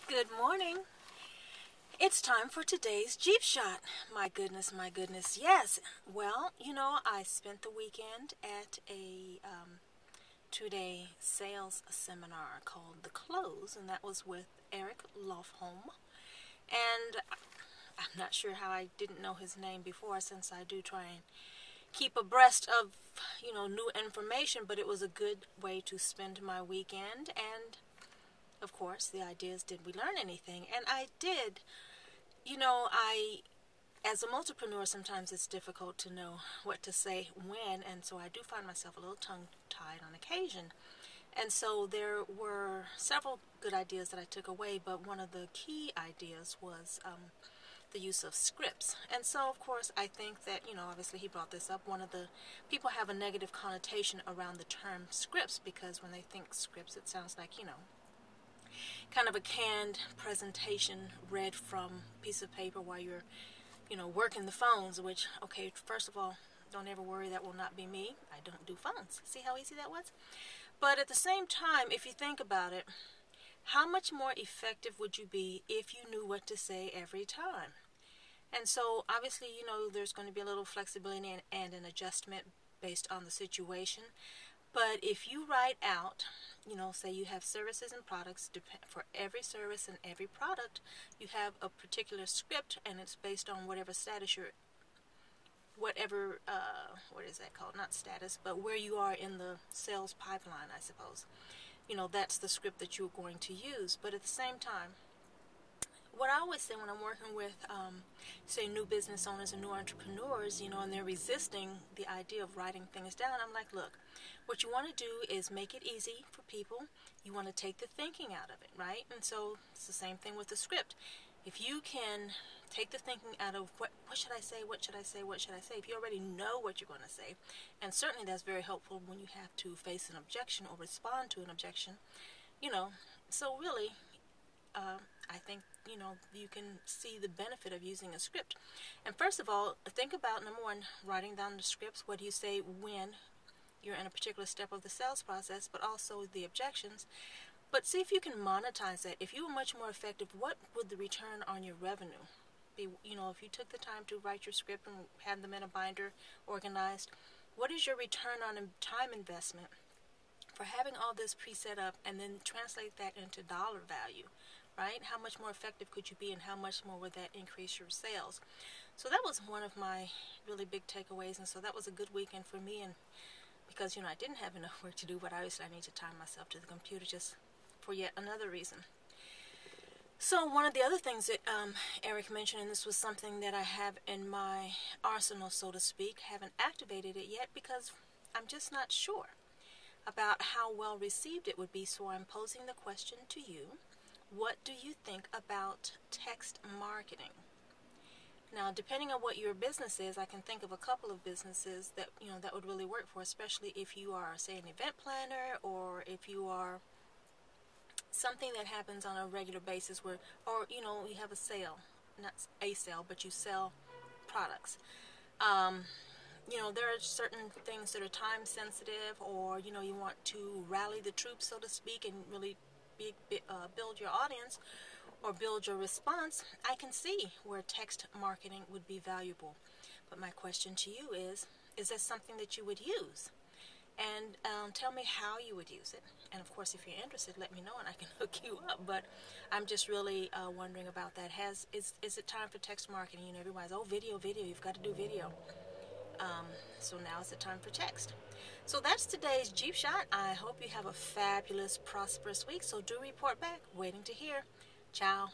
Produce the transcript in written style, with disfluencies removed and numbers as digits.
Good morning. It's time for today's Jeepshot. My goodness, my goodness, yes. Well, I spent the weekend at a two-day sales seminar called The Close, and that was with Eric Lofholm. And I'm not sure how I didn't know his name before, since I do try and keep abreast of, new information, but it was a good way to spend my weekend. And of course, the idea is, did we learn anything? And I did. As a multipreneur, sometimes it's difficult to know what to say when, and so I do find myself a little tongue-tied on occasion. And so there were several good ideas that I took away, but one of the key ideas was the use of scripts. And so, of course, I think that, obviously he brought this up. One of the people have a negative connotation around the term scripts, because when they think scripts, it sounds like, kind of a canned presentation read from a piece of paper while you're, working the phones, which, okay, first of all, don't ever worry, that will not be me. I don't do phones. See how easy that was? But at the same time, if you think about it, how much more effective would you be if you knew what to say every time? And so, obviously, there's going to be a little flexibility and an adjustment based on the situation. But if you write out, say you have services and products, for every service and every product, you have a particular script, and it's based on whatever status what is that called? Not status, but where you are in the sales pipeline, I suppose. That's the script that you're going to use. But at the same time, what I always say when I'm working with, say, new business owners and new entrepreneurs, and they're resisting the idea of writing things down, I'm like, look, what you want to do is make it easy for people. You want to take the thinking out of it, right? And so it's the same thing with the script. If you can take the thinking out of what should I say, what should I say, what should I say, if you already know what you're going to say, and certainly that's very helpful when you have to face an objection or respond to an objection, so really, I think, you can see the benefit of using a script. And first of all, think about, number one, writing down the scripts. What do you say when you're in a particular step of the sales process, but also the objections. But see if you can monetize that. If you were much more effective, what would the return on your revenue be? If you took the time to write your script and had them in a binder organized, what is your return on time investment for having all this pre-set up, and then translate that into dollar value, right? How much more effective could you be, and how much more would that increase your sales? So that was one of my really big takeaways, and so that was a good weekend for me, and because, I didn't have enough work to do, but obviously I need to tie myself to the computer just for yet another reason. So one of the other things that Eric mentioned, and this was something that I have in my arsenal, so to speak, haven't activated it yet because I'm just not sure about how well received it would be. So I'm posing the question to you: what do you think about text marketing? Now, depending on what your business is, I can think of a couple of businesses that that would really work for, especially if you are, say, an event planner, or if you are something that happens on a regular basis, or you have a sale, not a sale, but you sell products. There are certain things that are time sensitive, or you want to rally the troops, so to speak, and really build your audience or build your response. I can see where text marketing would be valuable. But my question to you is that something that you would use? And tell me how you would use it. And of course, if you're interested, let me know and I can hook you up. But I'm just really wondering about that. Is it time for text marketing? Everybody's, oh, video, you've got to do video. So now it's the time for text. So that's today's Jeepshot. I hope you have a fabulous, prosperous week. So do report back. Waiting to hear. Ciao.